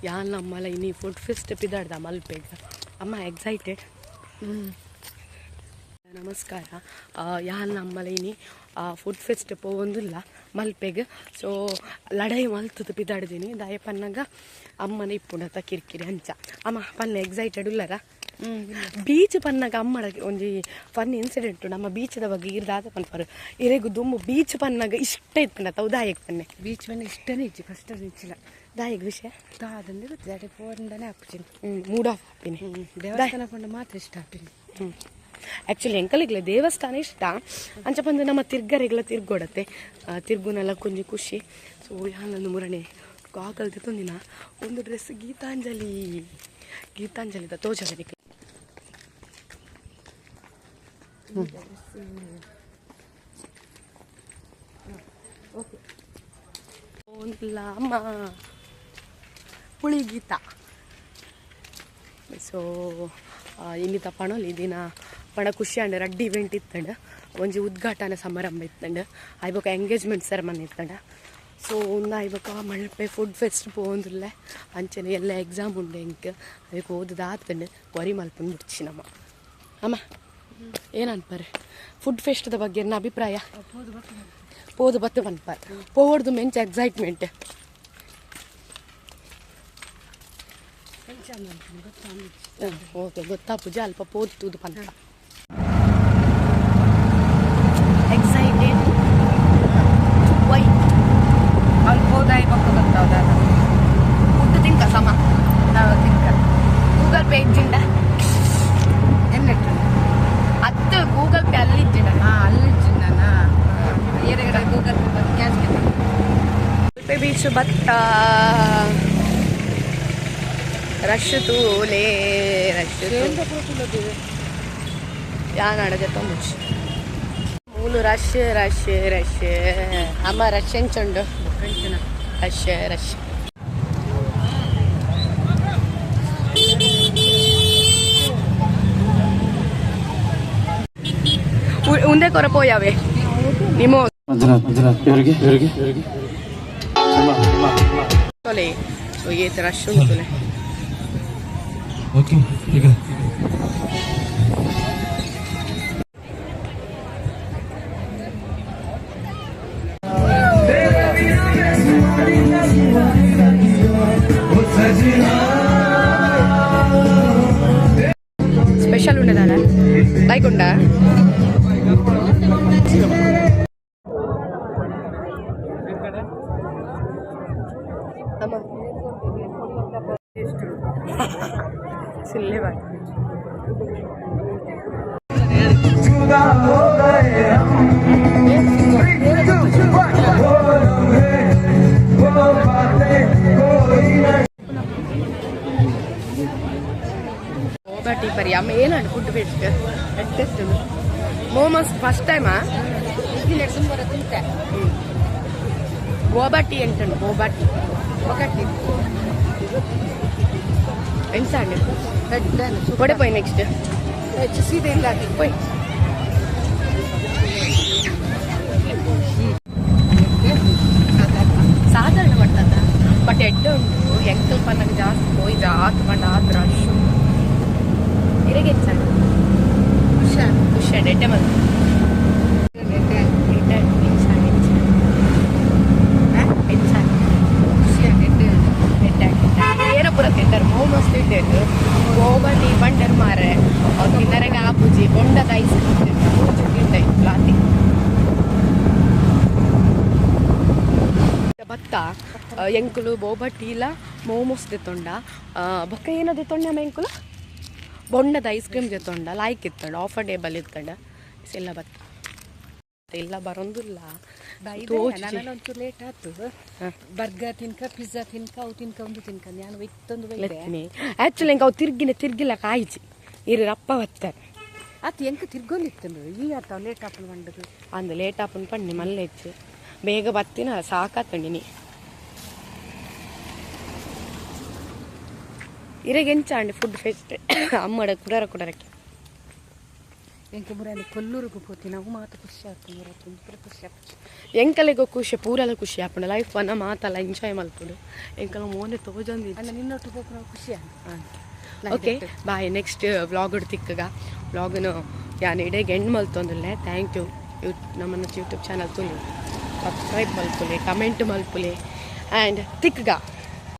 ಯಾನ್ ನಮ್ಮಲ್ಲ ಇನ್ನಿ food fest ಪಿದಾಡ್ದ ಮಲ್ಪೆಗ್ ಅಮ್ಮ excited. ನಮಸ್ಕಾರ. ಯಾನ್ ನಮ್ಮಲ್ಲ ಇನಿ ಫುಡ್ ಫೆಸ್ಟ್ ಪೋವೊಂದುಲ್ಲ ಮಲ್ಪೆಗ್. ಸೊ ಲಡಾಯಿ ಮಲ್ತದ ಪಿದಾಡ್ದೀನಿ ದಾಯ ಪನ್ನಗ ಅಮ್ಮನ ಇಪ್ಪುಂಡತ ಕಿರಿಕಿರಿ ಅಂಚ ಅಮ್ಮ ಪನ್ನ ಎಕ್ಸೈಟೆಡ್ ಉಲ್ಲರ. ಬೀಚ್ ಪನ್ನಗ ಅಮ್ಮಡ ಒಂಜಿ ಫನ್ ಇನ್ಸಿಡೆಂಟ್ ನಮ್ಮ ಬೀಚದ ಬಗ್ಗೆ ಇರ್ದಾದ ಪನ್ಪರು ಇರೆಗು ದುಮ್ಮು ಬೀಚ್ ಪನ್ನಗ ಇಷ್ಟ ಇತ್ಪಂಡತ ದಾಯಕ್ ಪನ್ನೆ ಬೀಚ್ ಪನ್ನ ಇಷ್ಟನೇ ಇಜ್ಜಿ ಫಸ್ಟ್ ಇಚ್ಚಿಲ್ಲ ದಾಯಕ್ ವಿಷಯ ದಾದಂದ್ರೆ ಗೊತ್ತಿದೆ ಫೋರಿಂದನೇ ಹಾಪಿನಿ ಮೂಡ್ ಆಫ್ ಹಾಪಿನಿ ದೇವಸ್ಥಾನ ಪಂಡ ಮಾತ್ರ ಇಷ್ಟ ಹಾಪಿನಿ. ಆ್ಯಕ್ಚುಲಿ ಎಂಕಲಿಗ್ಲೆ ದೇವಸ್ಥಾನ ಇಷ್ಟ ಅಂಚ ಬಂದು ನಮ್ಮ ತಿರ್ಗರೆಗ್ಲ ತಿರ್ಗೊಡತ್ತೆ ತಿರ್ಗುನೆಲ್ಲ ಕೊಂಚ ಖುಷಿ. ಸೊ ಯಾನೊಂದು ಮೂರನೇ ಕಾಕಲ್ತೆ ತಂದಿನ ಒಂದು ಡ್ರೆಸ್ ಗೀತಾಂಜಲಿದ ತೋಜದಕ್ಕೆ ಒಂದಿಲ್ಲ ಅಮ್ಮ ಹುಳಿ ಗೀತ. ಸೊ ಇನ್ನಿತ ಪಣೋಲಿ ದಿನ ಪಣ ಖುಷಿ ಅಂಡ್ ರಡ್ಡಿ ಇವೆಂಟ್ ಇತ್ತಂಡ ಒಂಜಿ ಉದ್ಘಾಟನೆ ಸಮಾರಂಭ ಇತ್ತಂಡ ಐಬೊಕ ಎಂಗೇಜ್ಮೆಂಟ್ ಸೆರೆಮನಿ ಇತ್ತಂಡ. ಸೊ ಒಂದು ಐಬೊಕ ಮಲ್ಪೆ ಫುಡ್ ಫೆಸ್ಟ್ ಪೋಂದುಲ್ಲೆ ಅಂಚನೆ ಎಲ್ಲ ಎಕ್ಸಾಮ್ ಉಂಡೆ ಎಂಕ್ ಅದಕ್ಕೆ ಓದದಾತಂಡು ವರಿ ಮಲ್ಪನ್ ಬಿಡ್ಚಿ ನಮ್ಮ ಅಮ್ಮ ಏನನ್ಪಾರೆ ಫುಡ್ ಫೆಸ್ಟ್ದ ಬಗ್ಗೆ ನನ್ನ ಅಭಿಪ್ರಾಯ ಪೋದು ಬತ್ತು ಅನ್ಪಾರ ಪೋಡ್ದು ಮೆಂಚ ಎಕ್ಸೈಟ್ಮೆಂಟ್ ಓಕೆ ಗೊತ್ತಾ ಪೂಜೆ ಅಲ್ಪ ಪೋದು ಪಂತ ಎಕ್ಸೈಟೆಡ್ ವೈ ಅಲ್ಲಿ ಹೋದಾಯಿ ಪಕ್ಕ ಗೊತ್ತಾವ್ದ ಫುಡ್ ತಿನ್ಕ ಸಮ ನಾವು ತಿನ್ಕ ಗೂಗಲ್ ಪೇ ಇದ್ದಿಂಡ ಎನ್ನೆಟ್ಟು ಹತ್ತು ಗೂಗಲ್ ಪೇ ಅಲ್ಲಿ ಇದ್ದಿನ ಅಲ್ಲಿಜ್ಜಿ ನಾನು ಏರೆಗಡೆ ಗೂಗಲ್ ಪೇ ಬಂದು ಕ್ಯಾಶ್ ಮಲ್ಪೆ ಬೀಚ್ ಬತ್ತ ರಶ್ ತೂಲೇ ರಶ್ ಯಾನ್ ಆಡದೆ ತೊಂಬುಚ್ ಮೂಲು ರಶ್ ರಶ್ ರಶ್ ಅಮ್ಮ ರಶ್ ಎಂಚುಂಡು ರಶ್ ರಶ್ ಉಂದೆ ಕೊರ ಪೋಯಾವೆ ನಿಮೋ ತೊಲೆ ಸೊ ಏತ್ ರಶ್ ಉಂಟುಲೆ ಓಕೆ ಈಗ ಸ್ಪೆಷಲ್ ಉಂಡದಾರ ಲೈಕ್ ಉಂಡ ಸಿಲ್ಲೆ ಬಾಯ್ ಗೋಬಾಟಿ ಪರಿ ಅಮ್ಮ ಏನಾಡು ಫುಡ್ ಬೇಕು ಎಷ್ಟೆಷ್ಟು ಮೋಮೋಸ್ ಫಸ್ಟ್ ಟೈಮಾ ತಿಂತೆ ಗೋಬಾಟಿ ಎಂಟುಂಡು ಗೋಬಾಟಿ ఒకటి ಎಂಟಂಡು ಕೊಡೆ ಪೋಯ್ ನೆಕ್ಸ್ಟ್ ಸೀದೆ ಇಲ್ಲ ಪೋಯ್ ಸಾಧಾರಣ ಬರ್ತದ ಬಟ್ ಎಡ್ಡೆ ಉಂಟು ಎಂಕಲ್ ಪನ್ನಗೆ ಜಾಸ್ತಿ ಪೋಯ್ ಜಾತ್ ಪಂಡ ಆತ್ ರಶ್ ಇರೆಗೆ ಹೆಚ್ಚಾಡು ಖುಷಿ ಎಡ್ಡೆ ಬಂದು ಏನ ಪೂರ ತಿಂತಾರೆ ಮೋಮೋಸ್ ತಿಂತೇನು ಗೋಬಟಿ ಬಂಡರ್ ಮಾರೆ ತಿನ್ನರೆಗೆ ಆಪುಜಿ ಬೊಂಡದ ಐಸ್ ತಿಂತೆ ಲಾತಿ ಭತ್ತ ಎಂಕುಲು ಬೋಬಟ್ಟಿ ಇಲ್ಲ ಮೋಮೋಸ್ ತೆತ್ತೊಂಡ ಬೊಕ್ಕ ಏನದು ತೊಂಡ ಎಂಕುಲು ಬೊಂಡದ ಐಸ್ ಕ್ರೀಮ್ ತೆತ್ತೊಂಡ ಲಾಯ್ಕ್ ಇತ್ತಂಡ ಆಫರ್ ಡೇಬಲ್ ಇತ್ತಂಡ ಎಲ್ಲ ಭತ್ತ ಇಲ್ಲ ಬರೋದಿಲ್ಲ ಒಂಚೂರು ಲೇಟ್ ಆಯ್ತು ಬರ್ಗರ್ ತಿನ್ಕ ಪಿಜ್ಜಾ ತಿನ್ಕ ಅವು ತಿನ್ಕ ಒಂದು ತಿನ್ಕ ನಾನು ಇತ್ತೊಂದು ಆ್ಯಕ್ಚುಲಿ ಎಂಕ ಅವು ತಿರ್ಗಿಲ್ಲ ಕಾಯಿಚಿ ಇರು ರಪ್ಪ ಬತ್ತಾರೆ ಅದು ಎಂಕ ತಿರ್ಗೊಂಡಿತ್ತು ಈಗ ಆತಾವ ಲೇಟ್ ಆಪನ್ ಬಂಡದು ಅಂದು ಲೇಟ್ ಆಪನ್ ಪಣ್ಣಿ ಮಲ್ಲೆ ಹೆಚ್ಚು ಬೇಗ ಬತ್ತಿನ ಸಾಕಾತಂಡಿನಿ ಇರೆಗೆ ಎಂಚ ಅಂಡಿ ಫುಡ್ ಫೆಸ್ಟ್ ಅಮ್ಮಡ ಕುಡರಕ್ಕೆ ಎಂಕ ಮುರಾನಿ ಕೊಲ್ಲೂರಿಗೆ ಹೋಗ್ತೀನಿ ನಾವು ಮಾತು ಖುಷಿ ಆಗ್ತದೆ ಮುರ ಖುಷಿ ಆಗ್ತದೆ ಎಂಕಲೆಗೋ ಖುಷಿ ಪೂರಲ ಖುಷಿ ಆಪುಂಡು ಲೈಫ್ ವನ್ನ ಮಾತಲ್ಲ ಎಂಜಾಯ್ ಮಲ್ಪುಡು ಎಂಕಲ ಮೋನೆ ತೋಜಂದಿ ಅಲ್ಲ ನಿನ್ನೊಟ್ಟಿಗೆ ಹೋಗಿ ನಾವು ಖುಷಿ ಆಗ್ತದೆ ಓಕೆ ಬಾಯ್ ನೆಕ್ಸ್ಟ್ ವ್ಲಾಗ್ ತಿಕ್ಕಗ ವ್ಲಾಗನು ಯಾನ್ ಇಡೆಗೆ ಎಂಡ್ ಮಲ್ತೊಂದುಲ್ಲೆ ಥ್ಯಾಂಕ್ ಯು ನಮ್ಮನ್ನ ಯೂಟ್ಯೂಬ್ ಚಾನಲ್ ತುಲಿ ಸಬ್ಸ್ಕ್ರೈಬ್ ಮಲ್ಪುಲೆ ಕಮೆಂಟ್ ಮಲ್ಪುಲೆ ಆ್ಯಂಡ್ ತಿಕ್ಕಗ